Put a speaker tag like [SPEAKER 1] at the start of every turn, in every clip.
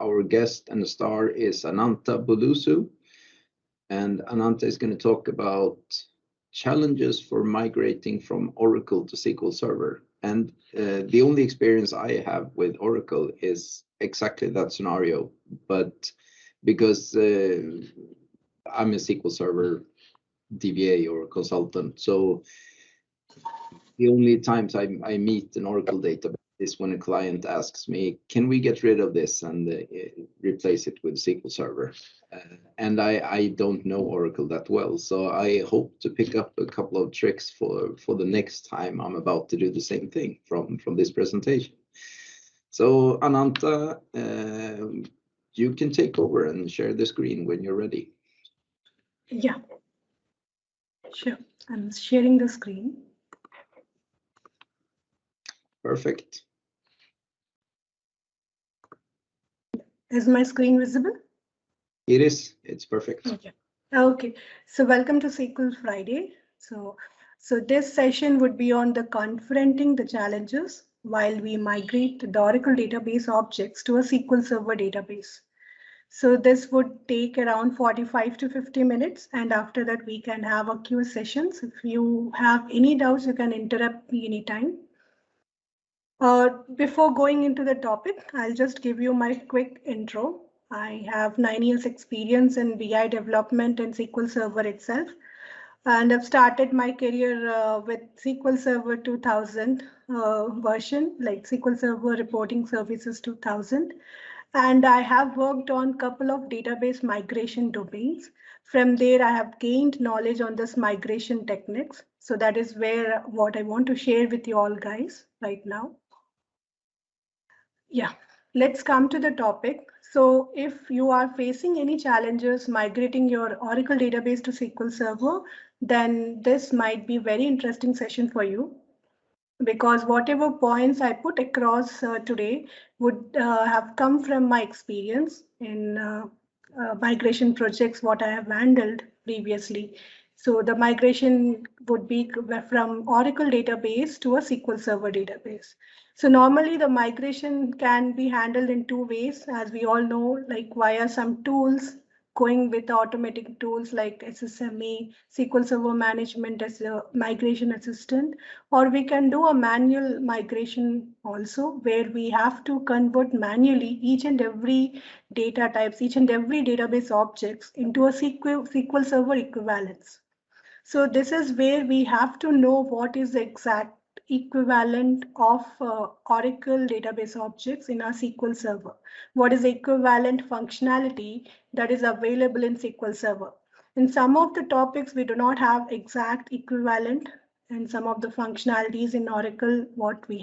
[SPEAKER 1] Our guest and the star is Ananta Bulusu, and Ananta is going to talk about challenges for migrating from Oracle to SQL Server. And the only experience I have with Oracle is exactly that scenario, but because I'm a SQL Server DBA or consultant, so the only times I meet an Oracle database is when a client asks me, can we get rid of this and replace it with SQL Server? And I don't know Oracle that well, so I hope to pick up a couple of tricks for the next time I'm about to do the same thing from this presentation. So Ananta, you can take over and share the screen when you're ready.
[SPEAKER 2] Yeah, sure. I'm sharing the screen.
[SPEAKER 1] Perfect.
[SPEAKER 2] Is my screen visible?
[SPEAKER 1] It is. It's perfect.
[SPEAKER 2] Okay. Okay. So welcome to SQL Friday. So this session would be on the confronting the challenges while we migrate the Oracle database objects to a SQL Server database. So this would take around 45 to 50 minutes. And after that, we can have a Q sessions. If you have any doubts, you can interrupt me anytime. Before going into the topic, I'll just give you my quick intro. I have 9 years experience in BI development and SQL Server itself. And I've started my career with SQL Server 2000 version, like SQL Server Reporting Services 2000. And I have worked on a couple of database migration domains. From there, I have gained knowledge on this migration techniques. So that is where what I want to share with you all guys right now. Yeah, let's come to the topic. So if you are facing any challenges migrating your Oracle database to SQL Server, then this might be a very interesting session for you, because whatever points I put across today would have come from my experience in migration projects, what I have handled previously. So the migration would be from Oracle database to a SQL Server database. So normally the migration can be handled in two ways, as we all know, like via some tools, going with automatic tools like SSME, SQL Server Management as a migration assistant, or we can do a manual migration also, where we have to convert manually each and every data types, each and every database objects into a SQL Server equivalence. So this is where we have to know what is the exact equivalent of Oracle database objects in our SQL Server. What is the equivalent functionality that is available in SQL Server? In some of the topics, we do not have exact equivalent, and some of the functionalities in Oracle, what we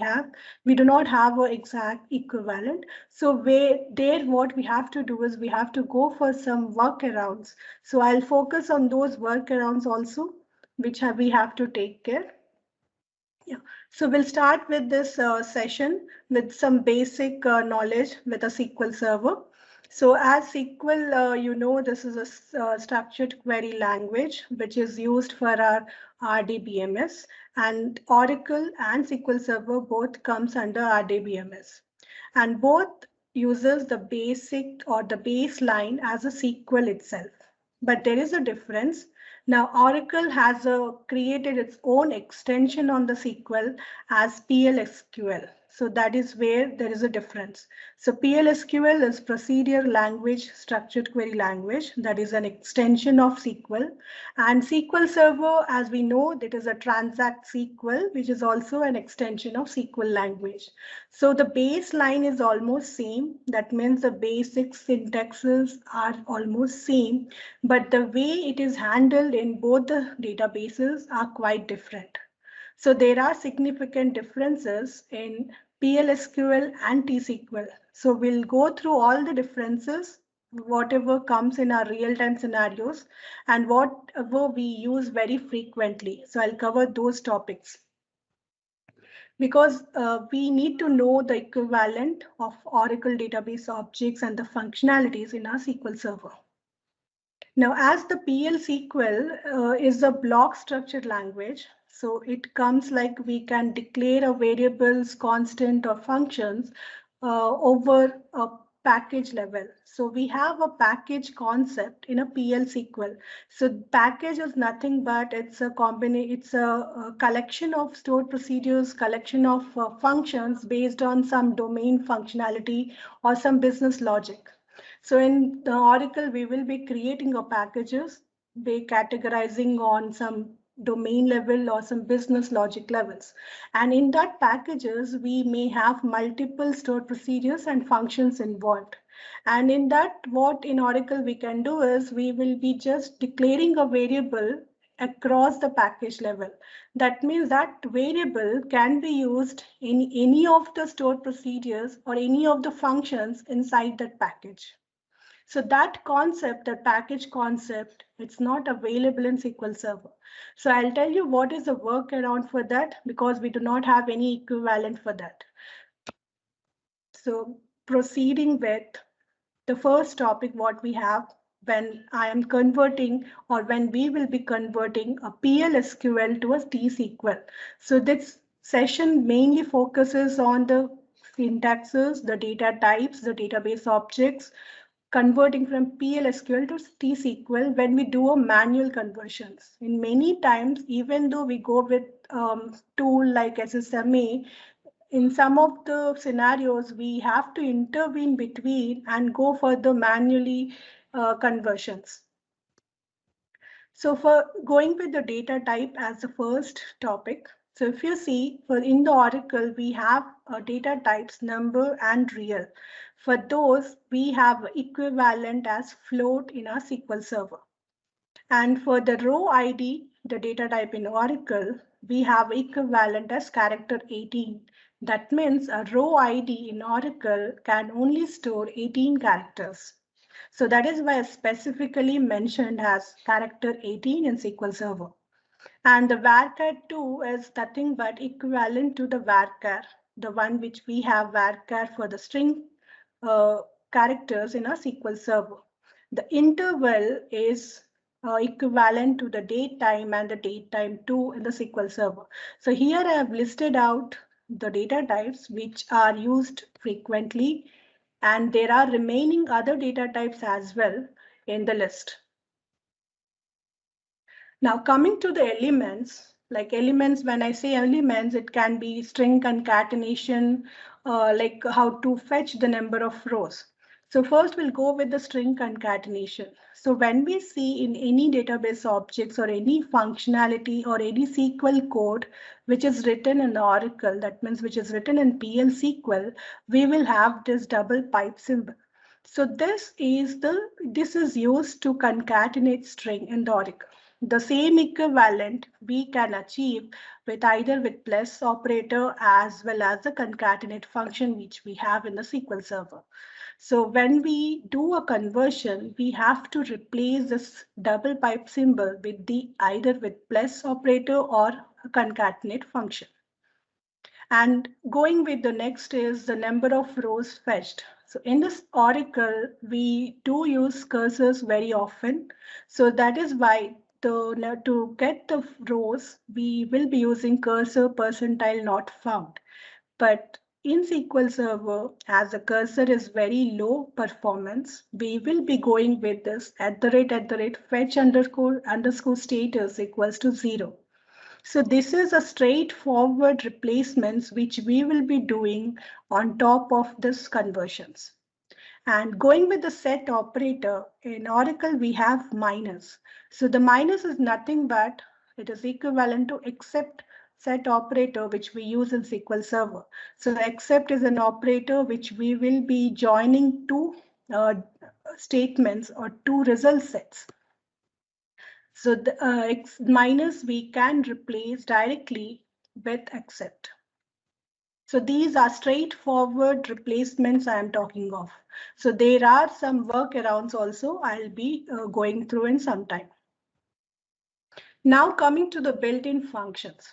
[SPEAKER 2] do not have an exact equivalent. So what we have to do is we have to go for some workarounds. So I'll focus on those workarounds also, which we have to take care. Yeah, so we'll start with this session with some basic knowledge with a SQL Server. So as SQL, this is a structured query language, which is used for our RDBMS, and Oracle and SQL Server both comes under RDBMS, and both uses the basic or the baseline as a SQL itself. But there is a difference. Now, Oracle has created its own extension on the SQL as PLSQL. So that is where there is a difference. So PLSQL is Procedure Language Structured Query Language. That is an extension of SQL. And SQL Server, as we know, that is a Transact SQL, which is also an extension of SQL language. So the baseline is almost same. That means the basic syntaxes are almost same, but the way it is handled in both the databases are quite different. So there are significant differences in PLSQL and T-SQL. So we'll go through all the differences, whatever comes in our real-time scenarios, and whatever we use very frequently. So I'll cover those topics, because we need to know the equivalent of Oracle database objects and the functionalities in our SQL Server. Now, as the PL/SQL is a block structured language, so it comes like we can declare a variables, constant, or functions over a package level. So we have a package concept in a PL SQL. So package is nothing but it's a collection of stored procedures, collection of functions based on some domain functionality or some business logic. So in the Oracle, we will be creating a packages, be categorizing on some domain level or some business logic levels. And in that packages, we may have multiple stored procedures and functions involved. And in that, what in Oracle we can do is we will be just declaring a variable across the package level. That means that variable can be used in any of the stored procedures or any of the functions inside that package. So that concept, that package concept, it's not available in SQL Server. So I'll tell you what is the workaround for that, because we do not have any equivalent for that. So proceeding with the first topic, what we have when I am converting or when we will be converting a PL/SQL to a T-SQL. So this session mainly focuses on the syntaxes, the data types, the database objects, converting from PL/SQL to T-SQL when we do a manual conversions. In many times, even though we go with tool like SSMA, in some of the scenarios, we have to intervene between and go for the manually conversions. So for going with the data type as the first topic, so if you see for in the Oracle, we have data types number and real. For those, we have equivalent as float in our SQL Server. And for the row ID, the data type in Oracle, we have equivalent as character 18. That means a row ID in Oracle can only store 18 characters. So that is why specifically mentioned as character 18 in SQL Server. And the varchar 2 is nothing but equivalent to the varchar, the one which we have varchar for the string characters in our SQL Server. The interval is equivalent to the date time and the date time 2 in the SQL Server. So here I have listed out the data types which are used frequently, and there are remaining other data types as well in the list. Now coming to the elements, like elements, when I say elements, it can be string concatenation, like how to fetch the number of rows. So first we'll go with the string concatenation. So when we see in any database objects or any functionality or any SQL code which is written in Oracle, that means which is written in PL SQL, we will have this double pipe symbol. So this is used to concatenate string in the Oracle. The same equivalent we can achieve with either with plus operator as well as the concatenate function which we have in the SQL Server. So when we do a conversion, we have to replace this double pipe symbol with either with plus operator or a concatenate function. And going with the next is the number of rows fetched. So in this Oracle, we do use cursors very often. So that is why to get the rows, we will be using cursor percentile not found. But in SQL Server, as the cursor is very low performance, we will be going with this @ fetch underscore status equals to 0. So this is a straightforward replacements which we will be doing on top of this conversions. And going with the set operator, in Oracle, we have minus. So the minus is nothing but it is equivalent to except set operator, which we use in SQL Server. So except is an operator which we will be joining two statements or two result sets. So the minus we can replace directly with except. So these are straightforward replacements I am talking of. So there are some workarounds also I'll be going through in some time. Now coming to the built-in functions.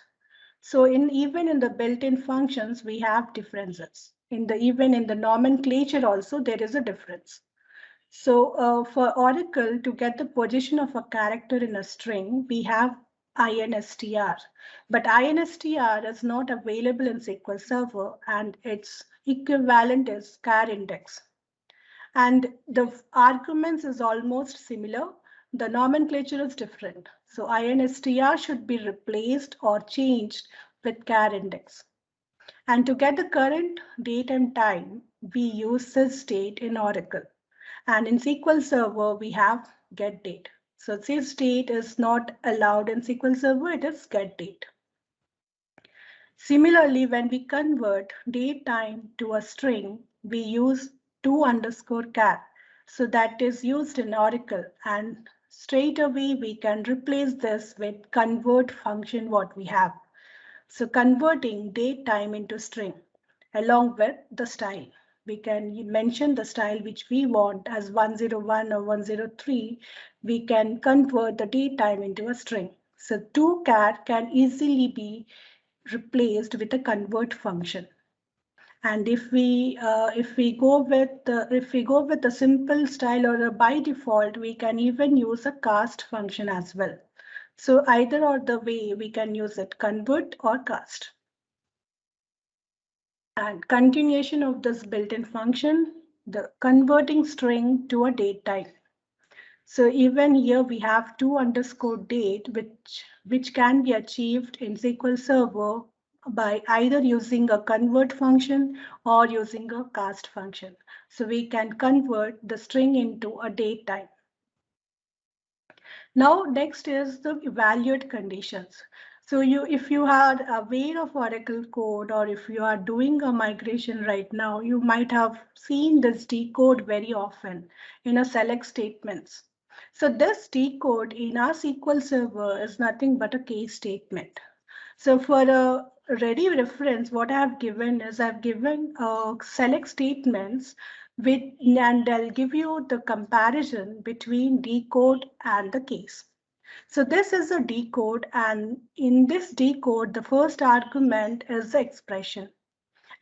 [SPEAKER 2] So even in the built-in functions, we have differences. Even in the nomenclature also, there is a difference. So for Oracle, to get the position of a character in a string, we have INSTR, but INSTR is not available in SQL Server and its equivalent is char index. And the arguments is almost similar. The nomenclature is different. So INSTR should be replaced or changed with char index. And to get the current date and time, we use sysdate in Oracle. And in SQL Server, we have getDate. So sysdate is not allowed in SQL Server, it is getDate. Similarly, when we convert date time to a string, we use to_char. So that is used in Oracle, and straight away we can replace this with convert function what we have. So converting date time into string along with the style. We can mention the style which we want as 101 or 103. We can convert the date time into a string. So to_char can easily be replaced with a convert function. And if we go with the simple style or a by default, we can even use a cast function as well. So either or the way we can use it, convert or cast. And continuation of this built-in function, the converting string to a date type. So even here we have to_date, which can be achieved in SQL Server by either using a convert function or using a cast function. So we can convert the string into a date type. Now next is the evaluate conditions. So if you are aware of Oracle code, or if you are doing a migration right now, you might have seen this decode very often in a select statements. So this decode in our SQL Server is nothing but a case statement. So for a ready reference, what I have given is I've given select statements and I'll give you the comparison between decode and the case. So this is a decode, and in this decode, the first argument is the expression,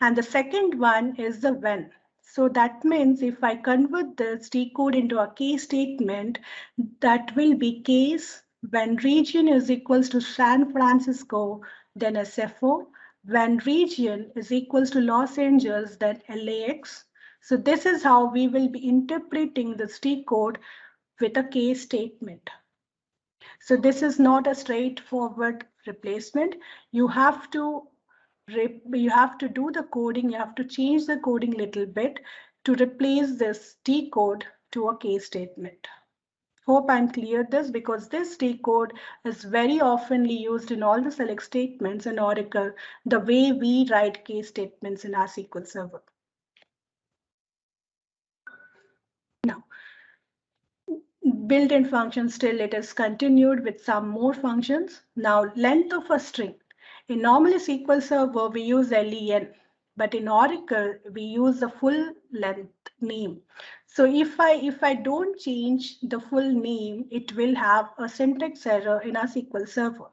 [SPEAKER 2] and the second one is the when. So that means if I convert this decode into a case statement, that will be case when region is equals to San Francisco, then SFO. When region is equals to Los Angeles, then LAX. So this is how we will be interpreting this decode with a case statement. So this is not a straightforward replacement. You have to do the coding, you have to change the coding a little bit to replace this decode to a case statement. Hope I'm clear this, because this decode is very oftenly used in all the select statements in Oracle, the way we write case statements in our SQL Server. Now, built-in function, still it is continued with some more functions. Now, length of a string. In normally SQL Server, we use len, but in Oracle, we use the full length name. So if I don't change the full name, it will have a syntax error in our SQL Server.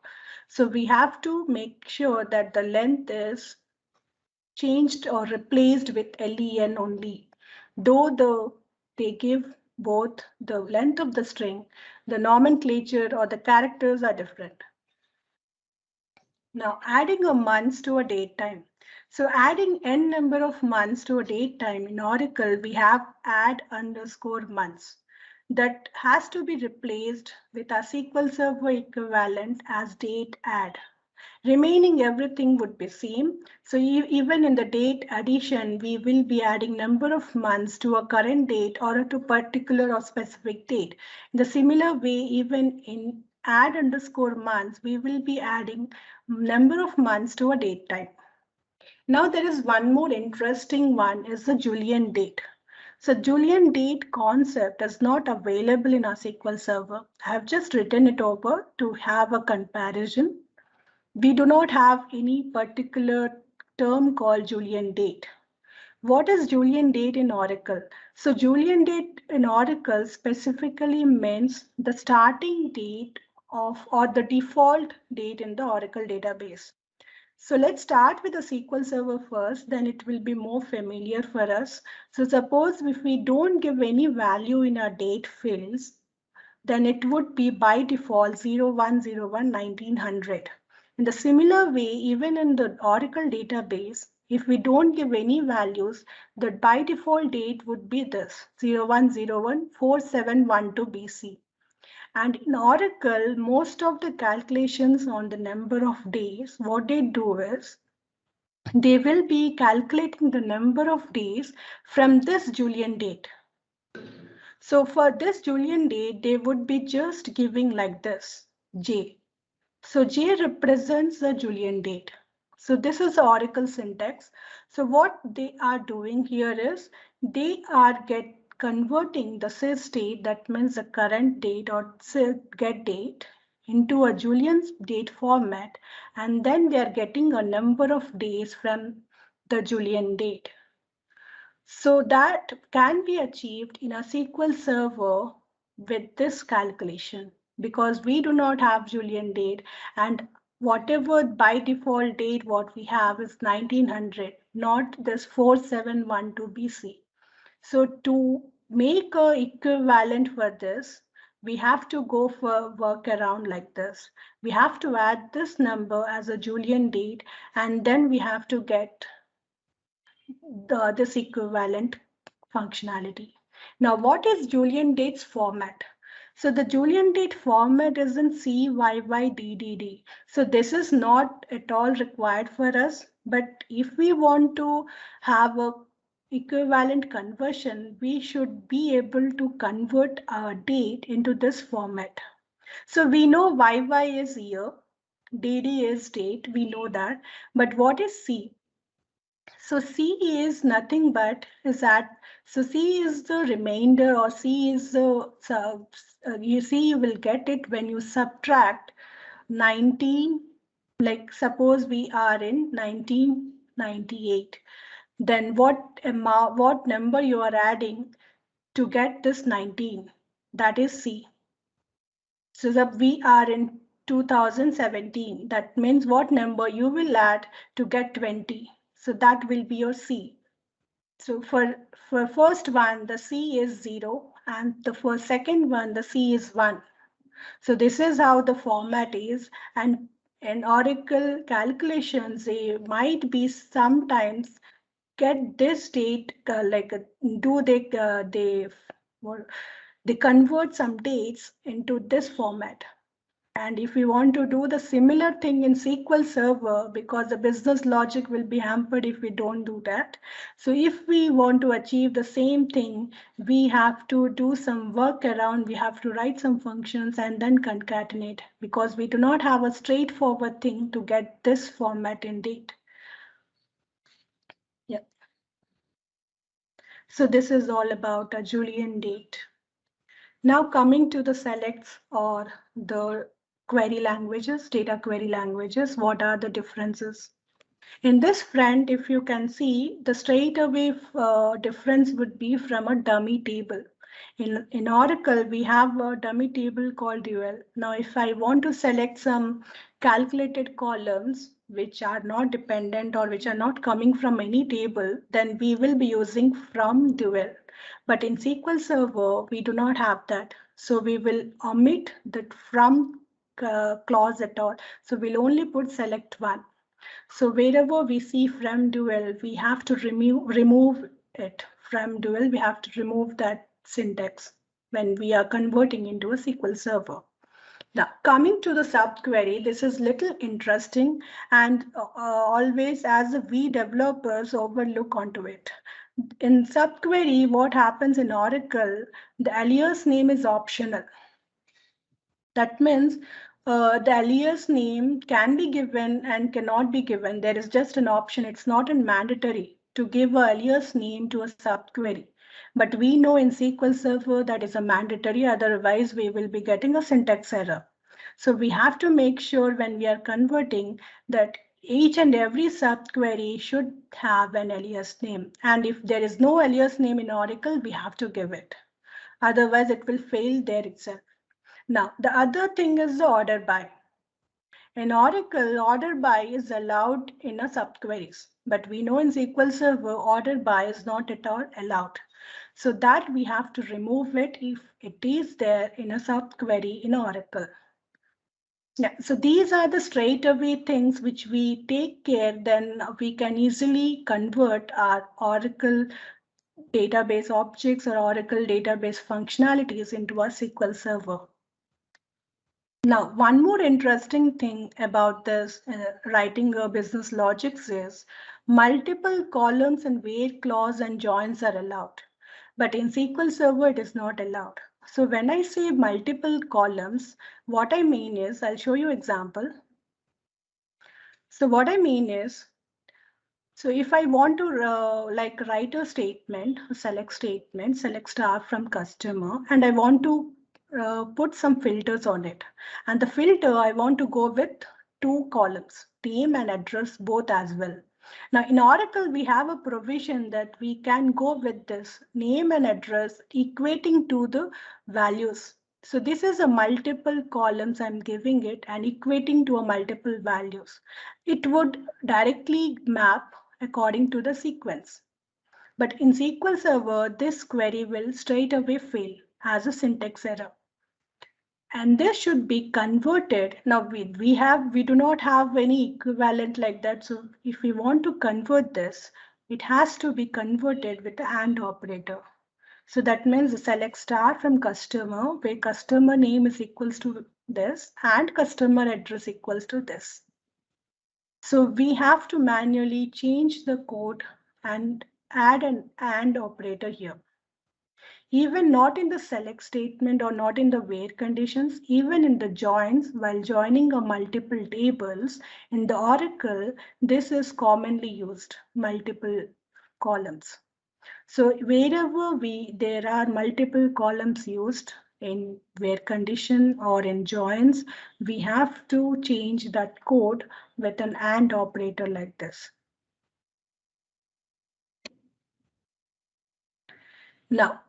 [SPEAKER 2] So we have to make sure that the length is changed or replaced with len only. Though they give both the length of the string, the nomenclature or the characters are different. Now, adding a months to a date time. So adding n number of months to a date time in Oracle, we have add_months. That has to be replaced with our SQL Server equivalent as date add. Remaining everything would be same. So even in the date addition, we will be adding number of months to a current date or to particular or specific date. In the similar way, even in add_months, we will be adding number of months to a date type. Now there is one more interesting one, is the Julian date. So Julian date concept is not available in our SQL Server. I have just written it over to have a comparison. We do not have any particular term called Julian date. What is Julian date in Oracle? So Julian date in Oracle specifically means the starting date of or the default date in the Oracle database. So let's start with the SQL Server first, then it will be more familiar for us. So suppose if we don't give any value in our date fields, then it would be by default 0101 1900. In the similar way, even in the Oracle database, If we don't give any values, the by default date would be this 01014712 BC. And in Oracle, most of the calculations on the number of days, what they do is they will be calculating the number of days from this Julian date. So for this Julian date, they would be just giving like this, J. So J represents the Julian date. So this is the Oracle syntax. So what they are doing here is they are converting the sys date, that means the current date or get date, into a Julian date format, and then they are getting a number of days from the Julian date. So that can be achieved in a SQL Server with this calculation, because we do not have Julian date, and whatever by default date what we have is 1900, not this 4712 BC. So to make a equivalent for this, we have to go for workaround like this. We have to add this number as a Julian date, and then we have to get this equivalent functionality. Now, what is Julian dates format? So the Julian date format is in CYYDDD. So this is not at all required for us, but if we want to have a equivalent conversion, we should be able to convert a date into this format. So we know YY is year, DD is date, we know that, but what is C? So C is nothing but is that, so C is the remainder, or C is the, you see, you will get it when you subtract 19, like suppose we are in 1998. Then what number you are adding to get this 19? That is C. So that we are in 2017. That means what number you will add to get 20. So that will be your C. So for first one, the C is 0, and for second one, the C is 1. So this is how the format is, and in Oracle calculations, they might be sometimes get this date they convert some dates into this format. And if we want to do the similar thing in SQL Server, because the business logic will be hampered if we don't do that. So if we want to achieve the same thing, we have to do some work around, we have to write some functions and then concatenate, because we do not have a straightforward thing to get this format in date. Yeah. So this is all about a Julian date. Now coming to the selects or the query languages, data query languages, what are the differences? In this front, if you can see, the straight away difference would be from a dummy table. In Oracle, we have a dummy table called dual. Now, if I want to select some calculated columns, which are not dependent or which are not coming from any table, then we will be using from dual. But in SQL Server, we do not have that. So we will omit that from clause at all. So we'll only put select one. So wherever we see from dual, we have to remove it from dual. We have to remove that syntax when we are converting into a SQL Server. Now, coming to the subquery, this is little interesting, and always as we developers overlook onto it. In subquery, what happens in Oracle, the alias name is optional. That means the alias name can be given and cannot be given. There is just an option. It's not mandatory to give an alias name to a subquery. But we know in SQL Server that is a mandatory, otherwise we will be getting a syntax error. So we have to make sure when we are converting that each and every subquery should have an alias name. And if there is no alias name in Oracle, we have to give it. Otherwise, it will fail there itself. Now, the other thing is the order by. In Oracle, order by is allowed in a subqueries, but we know in SQL Server, order by is not at all allowed. So that we have to remove it if it is there in a subquery in Oracle. Yeah, so these are the straightaway things which we take care, then we can easily convert our Oracle database objects or Oracle database functionalities into a SQL Server. Now, one more interesting thing about this writing a business logics is multiple columns and where clause and joins are allowed. But in SQL Server, it is not allowed. So when I say multiple columns, what I mean is, I'll show you example. So what I mean is, so if I want to like write a statement, a select statement, select star from customer, and I want to put some filters on it. And the filter, I want to go with 2 columns, name and address both as well. Now in Oracle, we have a provision that we can go with this name and address equating to the values. So this is a multiple columns I'm giving it and equating to a multiple values. It would directly map according to the sequence. But in SQL Server, this query will straight away fail as a syntax error. And this should be converted. Now we do not have any equivalent like that. So if we want to convert this, it has to be converted with the AND operator. So that means the select star from customer, where customer name is equals to this and customer address equals to this. So we have to manually change the code and add an AND operator here. Even not in the select statement or not in the where conditions, even in the joins, while joining a multiple tables, in the Oracle, this is commonly used, multiple columns. So wherever there are multiple columns used in where condition or in joins, we have to change that code with an AND operator like this. Now,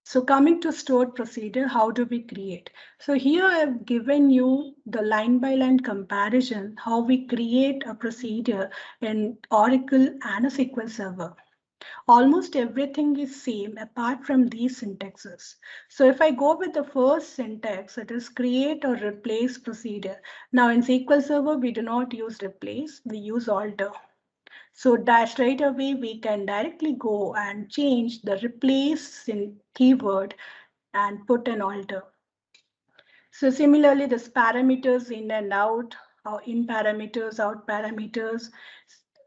[SPEAKER 2] so coming to stored procedure, how do we create? So here I've given you the line by line comparison, how we create a procedure in Oracle and a SQL Server. Almost everything is same apart from these syntaxes. So if I go with the first syntax, it is create or replace procedure. Now in SQL Server, we do not use replace, we use alter. So that straight away, we can directly go and change the replace in keyword and put an alter. So similarly, this parameters in and out, or in parameters, out parameters.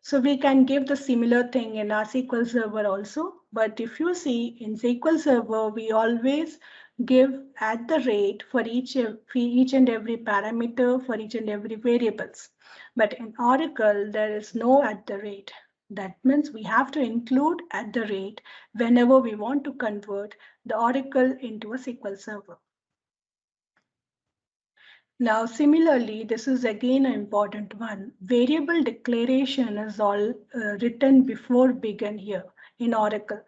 [SPEAKER 2] So we can give the similar thing in our SQL Server also. But if you see in SQL Server, we always give at the rate for each and every parameter, for each and every variables. But in Oracle, there is no at the rate. That means we have to include at the rate whenever we want to convert the Oracle into a SQL Server. Now, similarly, this is again an important one. Variable declaration is all written before begin here in Oracle,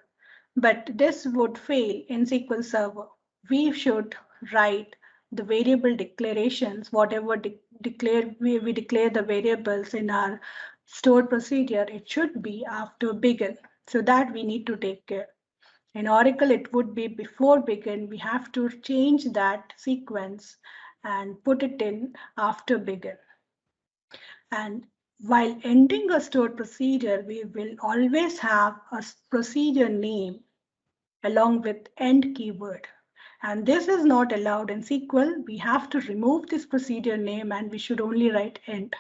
[SPEAKER 2] but this would fail in SQL Server. We should write the variable declarations, whatever we declare the variables in our stored procedure, it should be after begin. So that we need to take care. In Oracle, it would be before begin. We have to change that sequence and put it in after begin. And while ending a stored procedure, we will always have a procedure name along with end keyword. And this is not allowed in SQL. We have to remove this procedure name and we should only write end.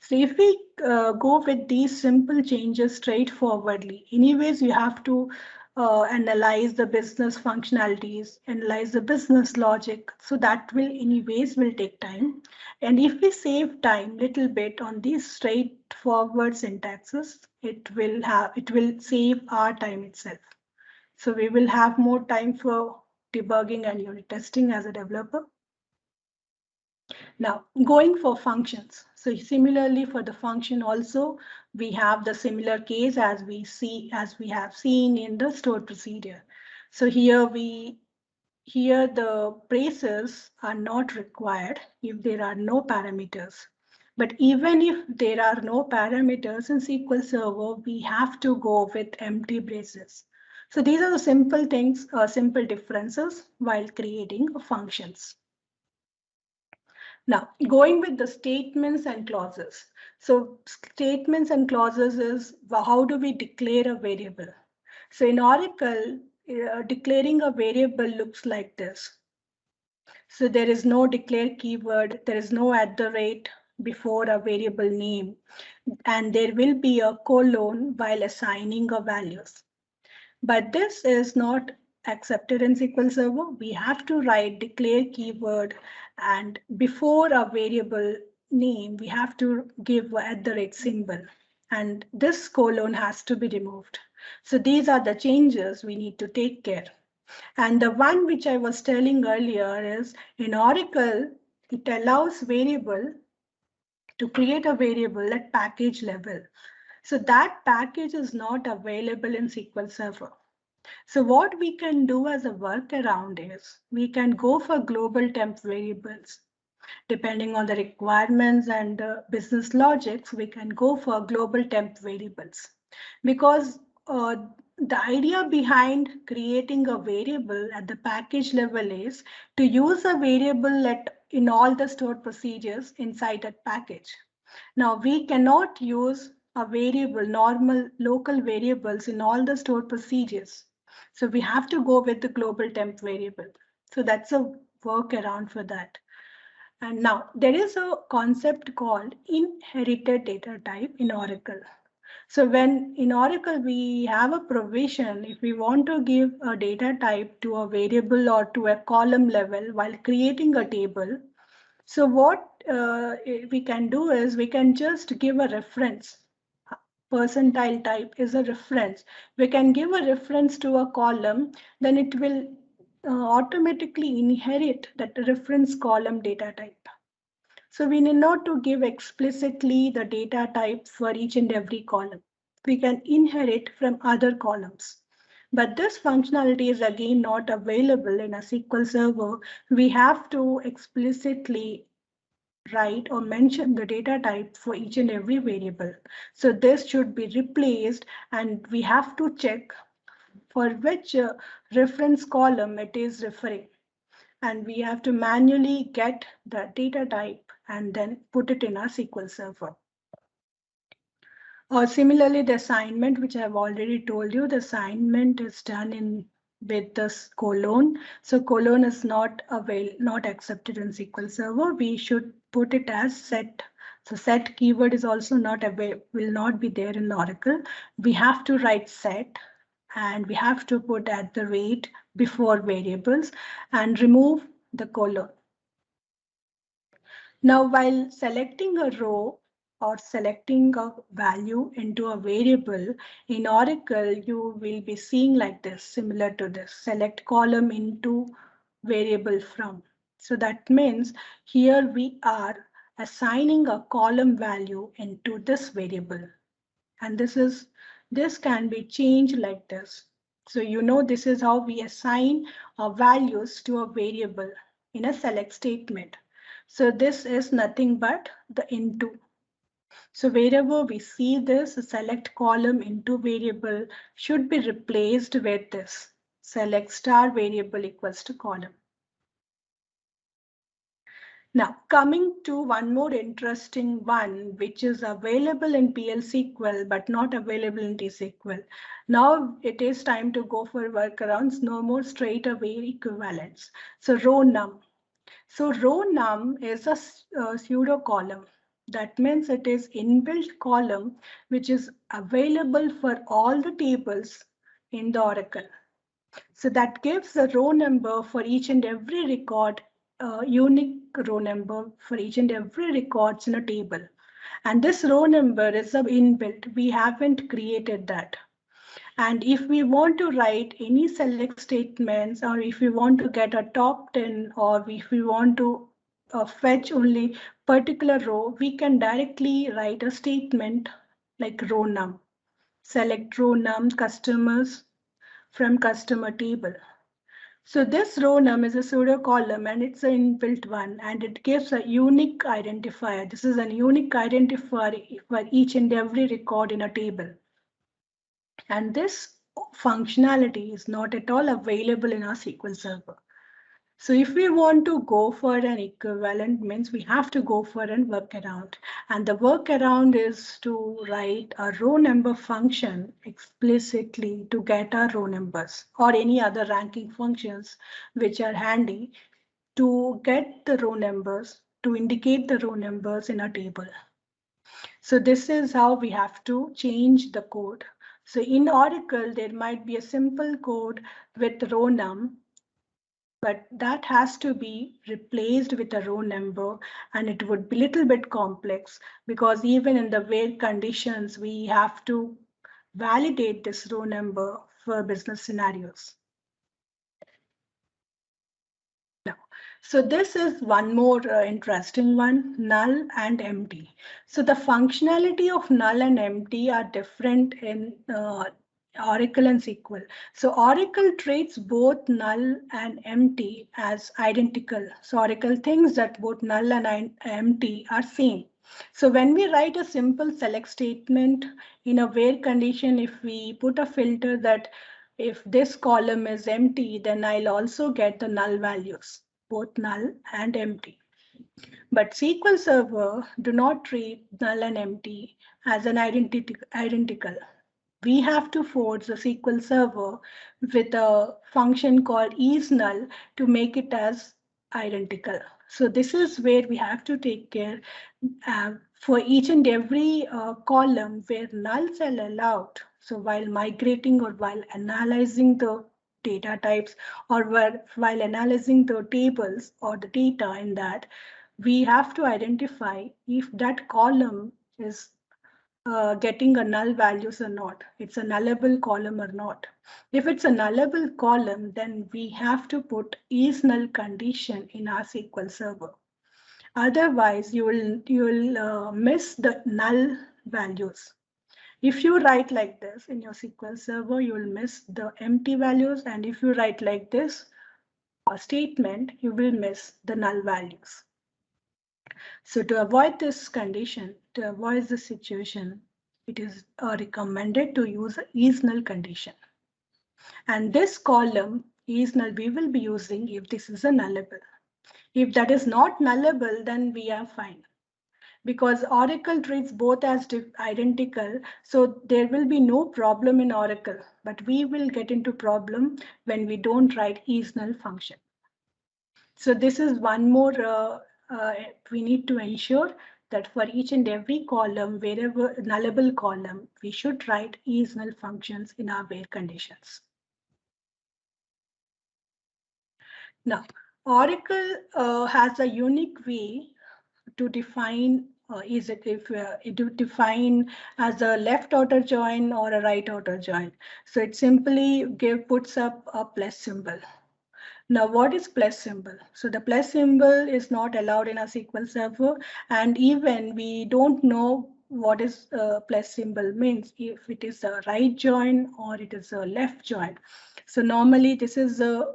[SPEAKER 2] So if we go with these simple changes straightforwardly, anyways, you have to analyze the business functionalities, analyze the business logic. So that will anyways will take time. And if we save time little bit on these straightforward syntaxes, it will save our time itself. So we will have more time for debugging and unit testing as a developer. Now, going for functions. So similarly for the function also, we have the similar case as we have seen in the stored procedure. So here the braces are not required if there are no parameters. But even if there are no parameters in SQL Server, we have to go with empty braces. So these are the simple things, simple differences while creating functions. Now, going with the statements and clauses. So statements and clauses is how do we declare a variable? So in Oracle, declaring a variable looks like this. So there is no declare keyword, there is no @ before a variable name, and there will be a colon while assigning a values. But this is not accepted in SQL Server. We have to write declare keyword, and before a variable name, we have to give @ symbol, and this colon has to be removed. So these are the changes we need to take care. And the one which I was telling earlier is in Oracle, it allows variable to create a variable at package level. So that package is not available in SQL Server. So what we can do as a workaround is we can go for global temp variables. Depending on the requirements and business logics, we can go for global temp variables. Because the idea behind creating a variable at the package level is to use a variable in all the stored procedures inside that package. Now we cannot use a variable, normal local variables in all the stored procedures. So we have to go with the global temp variable. So that's a workaround for that. And now there is a concept called inherited data type in Oracle. So when in Oracle, we have a provision, if we want to give a data type to a variable or to a column level while creating a table, so what we can do is we can just give a reference. Percentile type is a reference. We can give a reference to a column, then it will automatically inherit that reference column data type. So we need not to give explicitly the data type for each and every column. We can inherit from other columns. But this functionality is again not available in a SQL Server. We have to explicitly write or mention the data type for each and every variable. So this should be replaced, and we have to check for which reference column it is referring. And we have to manually get the data type and then put it in our SQL Server. Similarly, the assignment, which I've already told you, the assignment is done with this colon. So colon is not accepted in SQL Server. We should put it as set. So set keyword is also will not be there in Oracle. We have to write set, and we have to put @ before variables and remove the colon. Now, while selecting a row or selecting a value into a variable in Oracle, you will be seeing like this, similar to this, select column into variable from. So that means here we are assigning a column value into this variable. And this can be changed like this. So you know this is how we assign our values to a variable in a select statement. So this is nothing but the into. So wherever we see this select column into variable should be replaced with this select star variable equals to column. Now, coming to one more interesting one, which is available in PL SQL, but not available in T-SQL. Now it is time to go for workarounds, no more straight away equivalents. So row num. So row num is a pseudo column. That means it is inbuilt column, which is available for all the tables in the Oracle. So that gives the row number for each and every record, unique row number for each and every records in a table. And this row number is inbuilt. We haven't created that. And if we want to write any select statements, or if we want to get a top 10, or if we want to fetch only particular row, we can directly write a statement like row num. Select row num customers from customer table. So this row num is a pseudo column, and it's an inbuilt one, and it gives a unique identifier. This is a unique identifier for each and every record in a table. And this functionality is not at all available in our SQL Server. So if we want to go for an equivalent, means we have to go for a workaround. And the workaround is to write a row number function explicitly to get our row numbers, or any other ranking functions which are handy to get the row numbers, to indicate the row numbers in a table. So this is how we have to change the code. So in Oracle, there might be a simple code with row num, but that has to be replaced with a row number, and it would be a little bit complex because even in the where conditions, we have to validate this row number for business scenarios. Now, so this is one more interesting one, null and empty. So the functionality of null and empty are different in Oracle and SQL. So Oracle treats both null and empty as identical. So Oracle thinks that both null and empty are same. So when we write a simple select statement in a where condition, if we put a filter that if this column is empty, then I'll also get the null values, both null and empty. But SQL Server do not treat null and empty as an identical. We have to force the SQL Server with a function called isNull to make it as identical. So this is where we have to take care for each and every column where nulls are allowed. So while migrating or while analyzing the data types or while analyzing the tables or the data in that, we have to identify if that column is getting a null values or not. It's a nullable column or not. If it's a nullable column, then we have to put is null condition in our SQL Server. Otherwise, you will miss the null values. If you write like this in your SQL Server, you will miss the empty values. And if you write like this, a statement, you will miss the null values. So to avoid this condition, to avoid this situation, it is recommended to use a is null condition. And this column is null we will be using if this is a nullable. If that is not nullable, then we are fine. Because Oracle treats both as identical, so there will be no problem in Oracle, but we will get into problem when we don't write isNull function. So this is one more we need to ensure that for each and every column, wherever nullable column, we should write isNull functions in our where conditions. Now, Oracle has a unique way to define is it if to define as a left outer join or a right outer join. So it simply puts up a plus symbol. Now, what is plus symbol? So the plus symbol is not allowed in a SQL Server, and even we don't know what is plus symbol means, if it is a right join or it is a left join. So normally this is a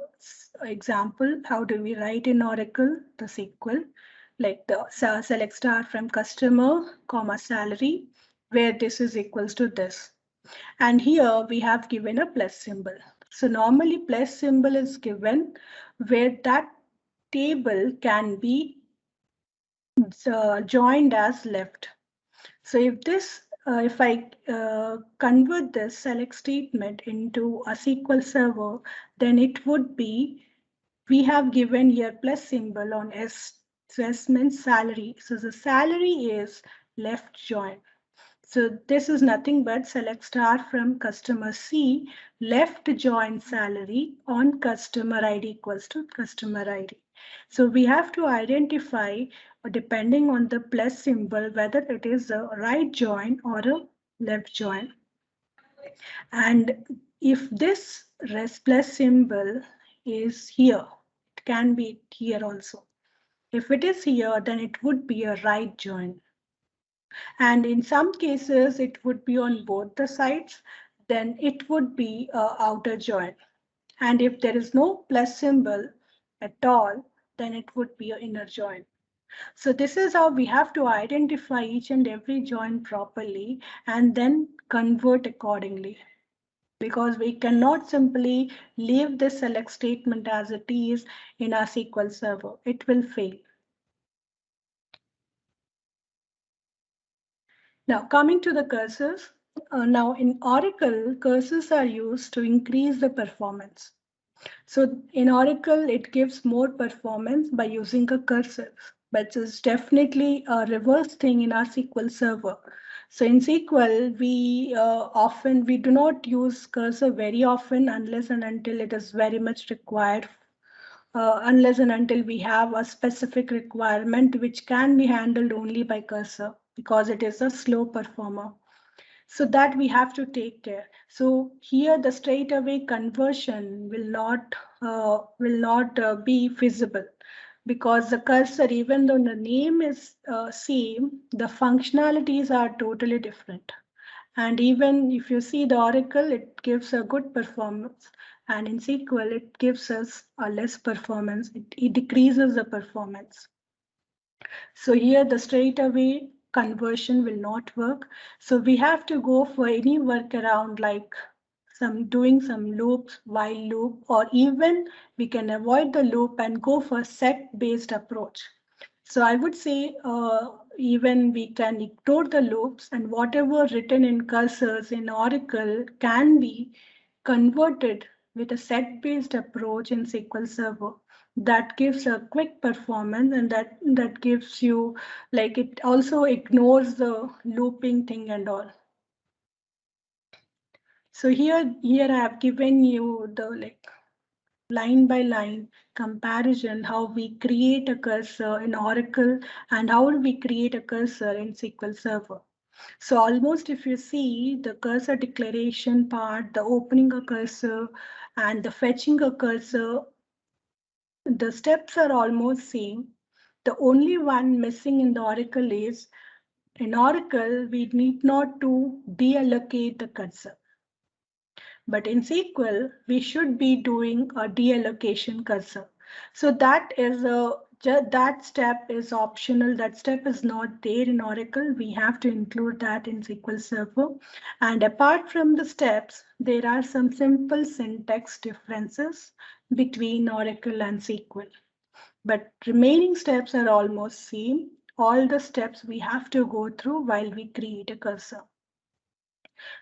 [SPEAKER 2] example. How do we write in Oracle the SQL? Like the select star from customer, comma salary, where this is equals to this. And here we have given a plus symbol. So normally plus symbol is given where that table can be joined as left. So if this, if I convert this select statement into a SQL Server, then it would be, we have given here plus symbol on S. So S means salary. So the salary is left join. So this is nothing but select star from customer C, left join salary on customer ID equals to customer ID. So we have to identify, depending on the plus symbol, whether it is a right join or a left join. And if this plus symbol is here, it can be here also. If it is here, then it would be a right join. And in some cases, it would be on both the sides, then it would be a outer join. And if there is no plus symbol at all, then it would be an inner join. So this is how we have to identify each and every join properly and then convert accordingly. because we cannot simply leave this select statement as it is in our SQL Server. It will fail. Now, coming to the cursors. Now in Oracle, cursors are used to increase the performance. So in Oracle, it gives more performance by using a cursor, but it's definitely a reverse thing in our SQL Server. So in SQL, we do not use cursor very often unless and until it is very much required, unless and until we have a specific requirement which can be handled only by cursor because it is a slow performer. So that we have to take care. So here the straightaway conversion will not be feasible because the cursor, even though the name is same, the functionalities are totally different. And even if you see the Oracle, it gives a good performance. And in SQL, it gives us a less performance. It decreases the performance. So here the straightaway conversion will not work. So we have to go for any workaround like doing some loops, while loop, or even we can avoid the loop and go for set-based approach. So I would say even we can ignore the loops, and whatever written in cursors in Oracle can be converted with a set-based approach in SQL Server. That gives a quick performance, and that gives you, like, it also ignores the looping thing and all. So here I have given you the line by line comparison how we create a cursor in Oracle and how we create a cursor in SQL Server. So almost if you see the cursor declaration part, the opening a cursor and the fetching a cursor, the steps are almost same. The only one missing in the Oracle is, in Oracle, we need not to deallocate the cursor. But in SQL, we should be doing a deallocation cursor. So that step is optional. That step is not there in Oracle. We have to include that in SQL Server. And apart from the steps, there are some simple syntax differences between Oracle and SQL. But remaining steps are almost same. All the steps we have to go through while we create a cursor.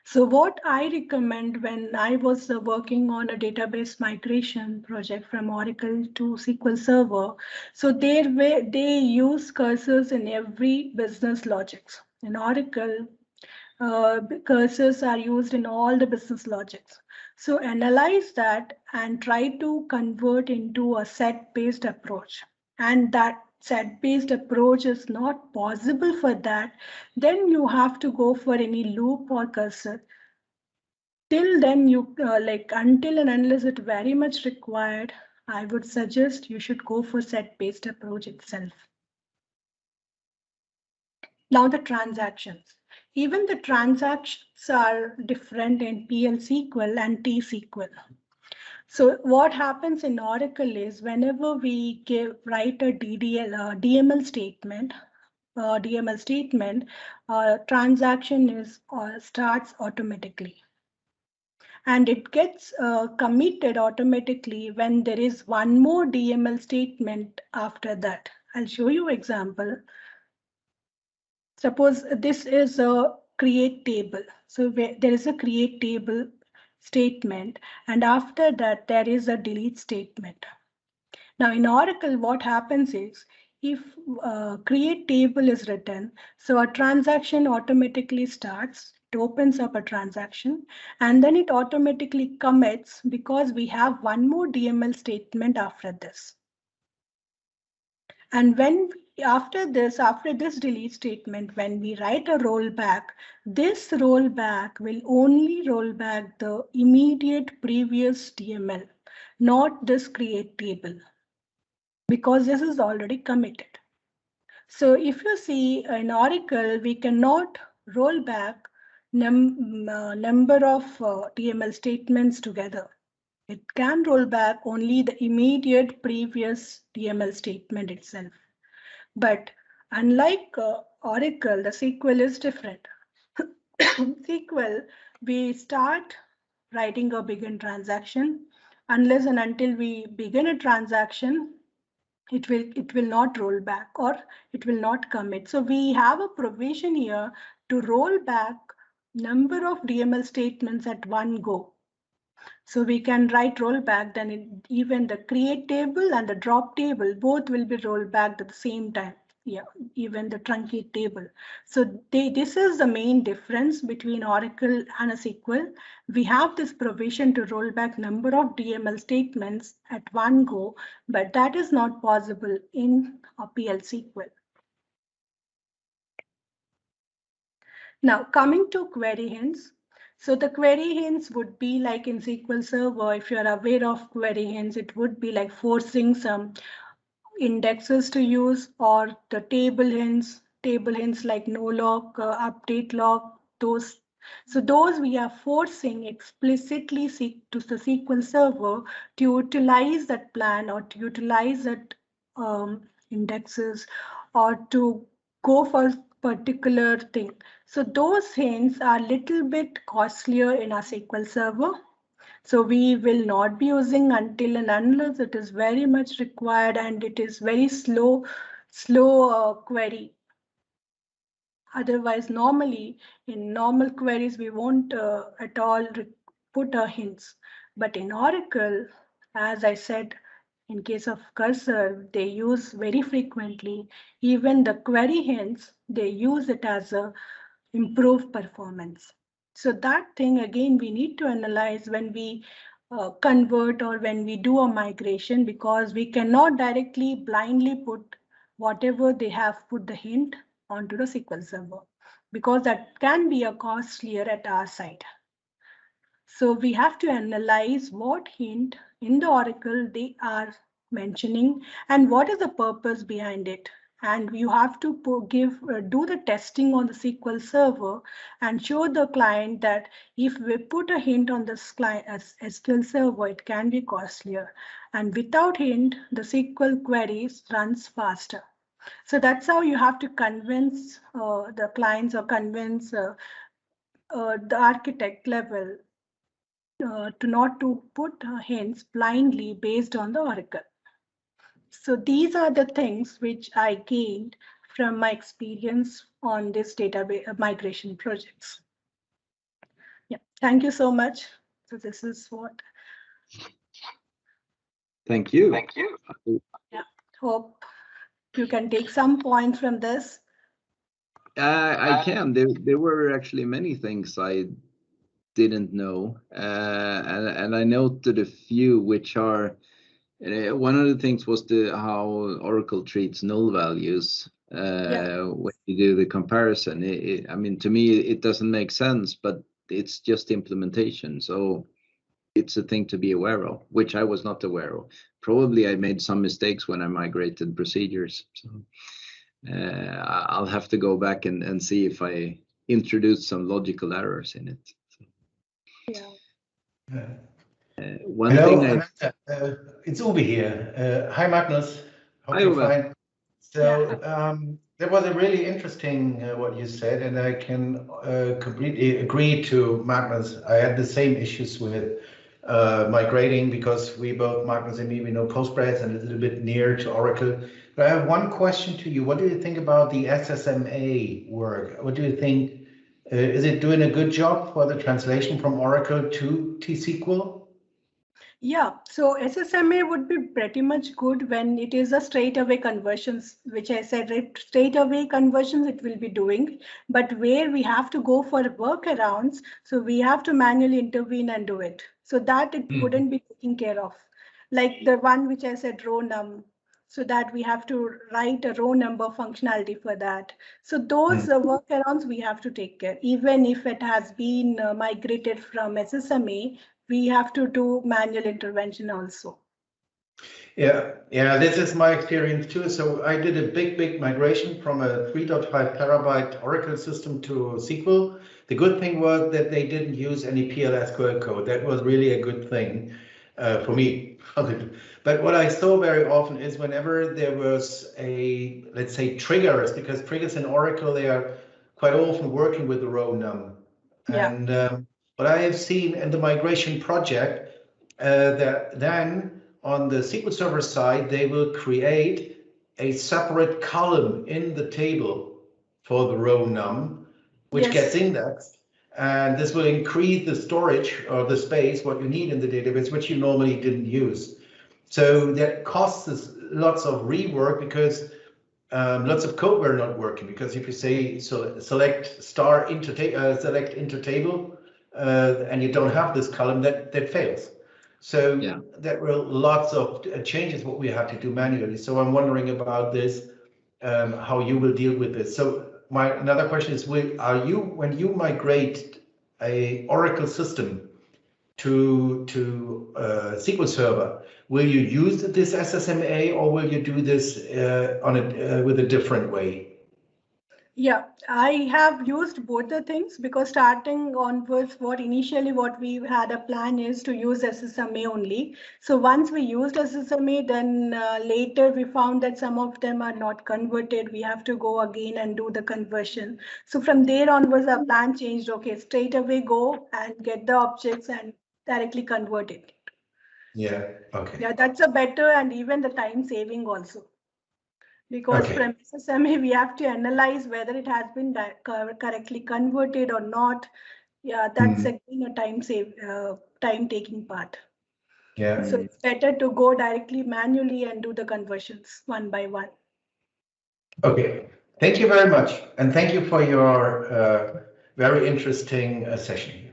[SPEAKER 2] So what I recommend when I was working on a database migration project from Oracle to SQL Server, so they use cursors in every business logics. In Oracle, cursors are used in all the business logics. So analyze that and try to convert into a set-based approach. And that set-based approach is not possible for that, then you have to go for any loop or cursor. Till then, until and unless it very much required, I would suggest you should go for set-based approach itself. Now the transactions. Even the transactions are different in PL SQL and T SQL. So what happens in Oracle is whenever we write a DML statement, transaction starts automatically. And it gets committed automatically when there is one more DML statement after that. I'll show you an example. Suppose this is a create table. So there is a create table statement, and after that there is a delete statement. Now in Oracle, what happens is if create table is written, so a transaction automatically starts. It opens up a transaction and then it automatically commits because we have one more DML statement after this. And after this delete statement, when we write a rollback, this rollback will only roll back the immediate previous DML, not this create table, because this is already committed. So if you see in Oracle, we cannot roll back number of DML statements together. It can roll back only the immediate previous DML statement itself. But unlike Oracle, the SQL is different. SQL, we start writing or begin transaction. Unless and until we begin a transaction, it will not roll back or it will not commit. So we have a provision here to roll back number of DML statements at one go. So we can write rollback, then even the create table and the drop table, both will be rolled back at the same time. Yeah, even the truncate table. So this is the main difference between Oracle and a SQL. We have this provision to roll back number of DML statements at one go, but that is not possible in a PL SQL. Now coming to query hints. So the query hints would be like in SQL Server, if you're aware of query hints, it would be like forcing some indexes to use, or the table hints like no lock, update lock, those. So those we are forcing explicitly to the SQL Server to utilize that plan or to utilize that indexes or to go for particular thing. So those hints are little bit costlier in our SQL Server. So we will not be using until and unless it is very much required and it is very slow query. Otherwise, normally in normal queries, we won't at all put our hints. But in Oracle, as I said, in case of cursor, they use very frequently. Even the query hints, they use it as a improved performance. So that thing, again, we need to analyze when we convert or when we do a migration, because we cannot directly blindly put whatever they have put the hint onto the SQL Server, because that can be a costlier at our side. So we have to analyze what hint in the Oracle they are mentioning and what is the purpose behind it. And you have to do the testing on the SQL Server and show the client that if we put a hint on this client as SQL Server, it can be costlier. And without hint, the SQL queries runs faster. So that's how you have to convince the clients or convince the architect level to not to put hints blindly based on the Oracle. So these are the things which I gained from my experience on this database migration projects. Yeah, thank you so much. So this is what.
[SPEAKER 1] Thank you.
[SPEAKER 2] Thank you. Yeah, hope you can take some points from this.
[SPEAKER 1] I can. There were actually many things I didn't know, and I noted a few which are. One of the things was how Oracle treats null values when you do the comparison. I mean, to me, it doesn't make sense, but it's just implementation. So it's a thing to be aware of, which I was not aware of. Probably I made some mistakes when I migrated procedures. So I'll have to go back and see if I introduced some logical errors in it. So.
[SPEAKER 2] Yeah.
[SPEAKER 3] One Hello, thing it's Uwe here. Hi, Magnus. Hope you're fine. So that was a really interesting what you said, and I can completely agree to Magnus. I had the same issues with migrating because we both, Magnus and me, we know Postgres and a little bit near to Oracle. But I have one question to you. What do you think about the SSMA work? What do you think? Is it doing a good job for the translation from Oracle to T-SQL?
[SPEAKER 2] Yeah, so SSMA would be pretty much good when it is a straight away conversions, which I said, right? Straight away conversions it will be doing, but where we have to go for workarounds, so we have to manually intervene and do it. So that it wouldn't be taken care of. Like the one which I said row num, so that we have to write a row number functionality for that. So those workarounds we have to take care, even if it has been migrated from SSMA, we have to do manual intervention also.
[SPEAKER 3] Yeah, this is my experience too. So I did a big migration from a 3.5 terabyte Oracle system to SQL. The good thing was that they didn't use any PL/SQL code. That was really a good thing for me. But what I saw very often is whenever there was a, let's say, triggers, because triggers in Oracle, they are quite often working with the row num. And But I have seen in the migration project that then on the SQL Server side, they will create a separate column in the table for the row num, which gets indexed. And this will increase the storage or the space, what you need in the database, which you normally didn't use. So that costs us lots of rework because lots of code were not working. Because if you say select star into select into table, and you don't have this column, that fails. So there were lots of changes what we had to do manually. So I'm wondering about this, how you will deal with this. So another question is, when you migrate a Oracle system to SQL Server, will you use this SSMA or will you do this with a different way?
[SPEAKER 2] Yeah, I have used both the things because starting onwards, what we had a plan is to use SSMA only. So once we used SSMA, then later we found that some of them are not converted. We have to go again and do the conversion. So from there onwards, our plan changed. Okay, straight away go and get the objects and directly convert it.
[SPEAKER 3] Yeah, okay.
[SPEAKER 2] Yeah, that's a better and even the time saving also. Because from SSMA, we have to analyze whether it has been correctly converted or not. Yeah, that's again a time-taking part.
[SPEAKER 3] Yeah.
[SPEAKER 2] So it's better to go directly manually and do the conversions one by one.
[SPEAKER 3] Okay, thank you very much. And thank you for your very interesting session here.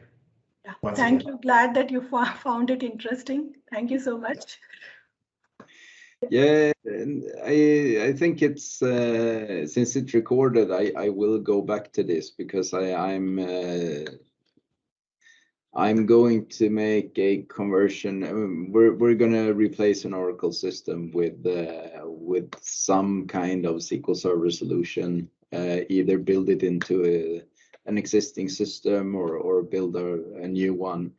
[SPEAKER 2] Yeah, thank you. Glad that you found it interesting. Thank you so much.
[SPEAKER 1] Yeah, and I think it's since it's recorded, I will go back to this because I'm going to make a conversion. We're gonna replace an Oracle system with some kind of SQL Server solution. Either build it into an existing system or build a new one.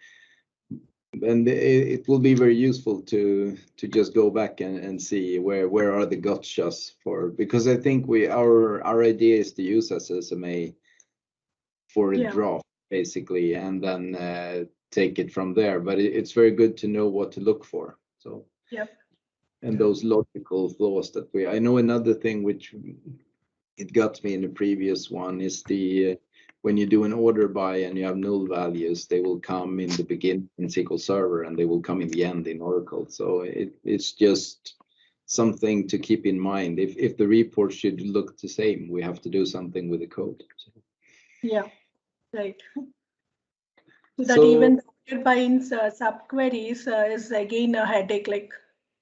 [SPEAKER 1] And it will be very useful to just go back and see where are the gotchas for, because I think our idea is to use SSMA for a draft basically, and then take it from there. But it's very good to know what to look for. So and those logical flaws that I know another thing which it got me in the previous one is the when you do an order by and you have null values, they will come in the beginning in SQL Server and they will come in the end in Oracle. So it's just something to keep in mind. If the report should look the same, we have to do something with the code. So.
[SPEAKER 2] Yeah, right. That even order by in subqueries is again a headache. Like,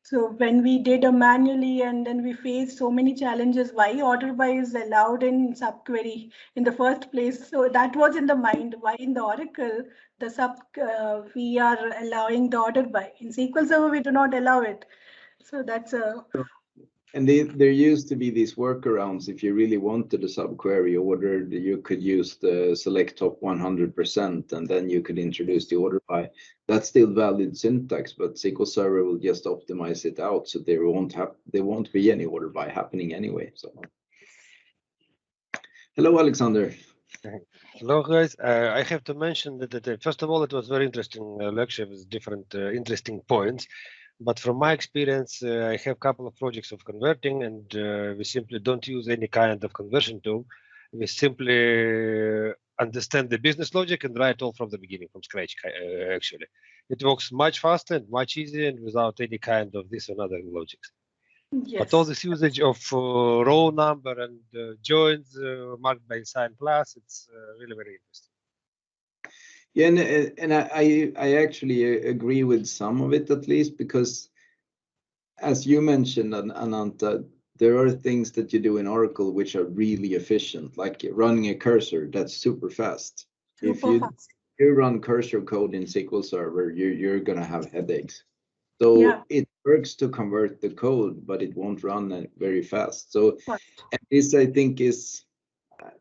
[SPEAKER 2] so when we did a manually and then we faced so many challenges, why order by is allowed in subquery in the first place? So that was in the mind. Why in the Oracle, we are allowing the order by. In SQL Server, we do not allow it. So that's a...
[SPEAKER 1] And there used to be these workarounds. If you really wanted a subquery order, you could use the select top 100%, and then you could introduce the order by. That's still valid syntax, but SQL Server will just optimize it out, so there won't be any order by happening anyway. So, hello, Alexander.
[SPEAKER 4] Hello, guys. I have to mention that first of all, it was very interesting lecture with different interesting points. But from my experience, I have a couple of projects of converting, and we simply don't use any kind of conversion tool. We simply understand the business logic and write all from the beginning, from scratch, actually. It works much faster and much easier and without any kind of this or other logics. Yes. But all this usage of row number and joins marked by sign plus, it's really very interesting.
[SPEAKER 1] Yeah, and I actually agree with some of it, at least, because as you mentioned, Ananta, there are things that you do in Oracle which are really efficient, like running a cursor. That's super fast. If you run cursor code in SQL Server, you're gonna have headaches. So it works to convert the code, but it won't run very fast. So and this, I think, is.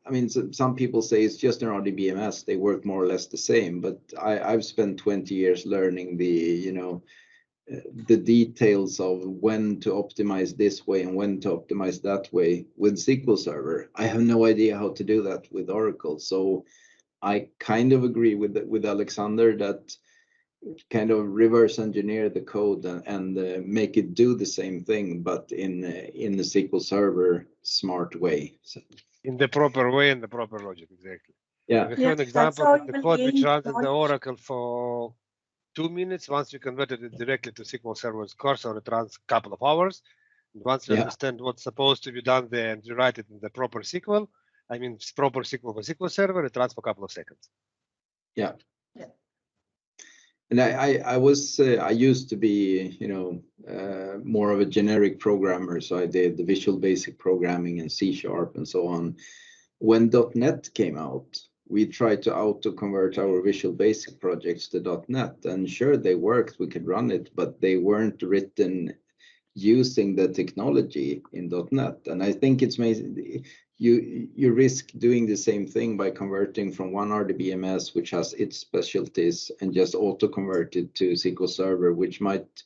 [SPEAKER 1] I mean, some people say it's just an RDBMS. They work more or less the same, but I've spent 20 years learning the details of when to optimize this way and when to optimize that way with SQL Server. I have no idea how to do that with Oracle. So I kind of agree with Alexander that kind of reverse engineer the code and make it do the same thing, but in the SQL Server smart way. So.
[SPEAKER 4] In the proper way, in the proper logic, exactly.
[SPEAKER 1] Yeah.
[SPEAKER 4] We have an example, the code which runs in the Oracle for 2 minutes. Once you converted it directly to SQL Server's cursor, it runs a couple of hours. And once you understand what's supposed to be done there and you write it in the proper SQL, I mean proper SQL for SQL Server, it runs for a couple of seconds.
[SPEAKER 1] Yeah. Yeah. And I used to be, more of a generic programmer. So I did the Visual Basic programming in C# and so on. When .NET came out, we tried to auto-convert our Visual Basic projects to .NET, and sure, they worked, we could run it, but they weren't written using the technology in .NET. And I think it's amazing. You risk doing the same thing by converting from one RDBMS, which has its specialties, and just auto-convert it to SQL Server, which might,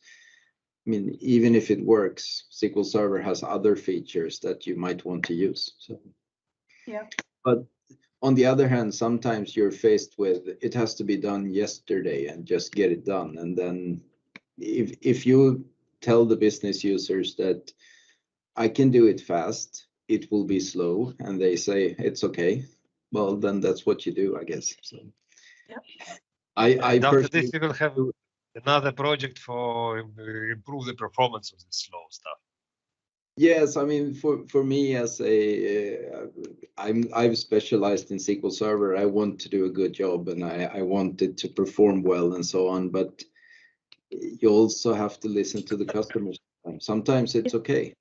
[SPEAKER 1] even if it works, SQL Server has other features that you might want to use. So.
[SPEAKER 2] Yeah.
[SPEAKER 1] But on the other hand, sometimes you're faced with it has to be done yesterday and just get it done. And then if you tell the business users that I can do it fast, it will be slow, and they say it's okay, well, then that's what you do, I guess. So
[SPEAKER 2] yeah.
[SPEAKER 4] I after this we will have another project for improve the performance of the slow stuff.
[SPEAKER 1] Yes, for me as I've specialized in SQL Server. I want to do a good job, and I want it to perform well and so on. But you also have to listen to the customers. Sometimes it's okay.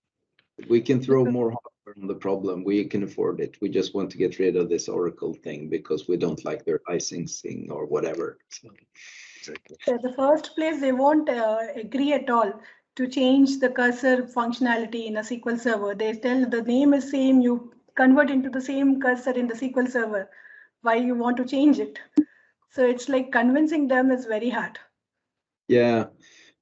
[SPEAKER 1] We can throw more hardware on the problem. We can afford it. We just want to get rid of this Oracle thing because we don't like their licensing or whatever. So
[SPEAKER 2] the first place, they won't agree at all to change the cursor functionality in a SQL Server. They tell the name is same, you convert into the same cursor in the SQL Server. Why you want to change it? So it's like convincing them is very hard.
[SPEAKER 1] Yeah,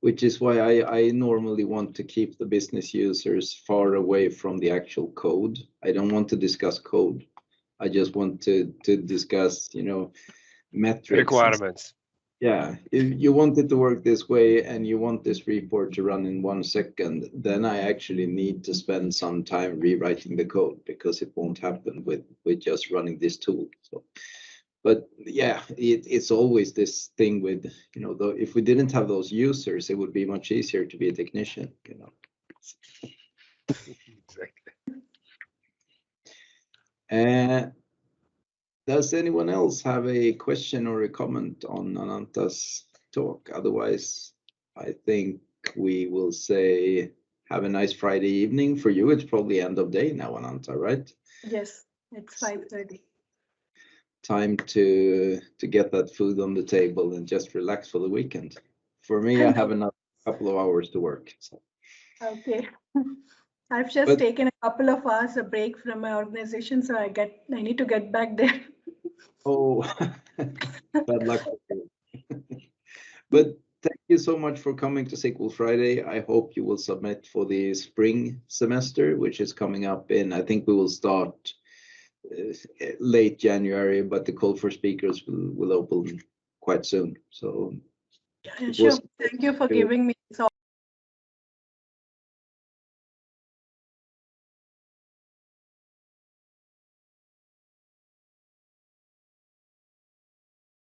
[SPEAKER 1] which is why I normally want to keep the business users far away from the actual code. I don't want to discuss code. I just want to discuss, metrics.
[SPEAKER 4] Requirements.
[SPEAKER 1] Yeah, if you want it to work this way and you want this report to run in 1 second, then I actually need to spend some time rewriting the code because it won't happen with just running this tool. So, but yeah, it's always this thing with, though, if we didn't have those users, it would be much easier to be a technician,
[SPEAKER 4] Exactly.
[SPEAKER 1] Does anyone else have a question or a comment on Ananta's talk? Otherwise, I think we will say have a nice Friday evening. For you, it's probably end of day now, Ananta, right?
[SPEAKER 2] Yes, it's 5:30.
[SPEAKER 1] Time to get that food on the table and just relax for the weekend. For me, I have another couple of hours to work. So.
[SPEAKER 2] Okay. I've just taken a couple of hours a break from my organization, so I need to get back there.
[SPEAKER 1] Oh, bad luck. But thank you so much for coming to SQL Friday. I hope you will submit for the spring semester, which is coming up in, I think we will start late January, but the call for speakers will open quite soon. So
[SPEAKER 2] yeah, sure. Thank you for giving me this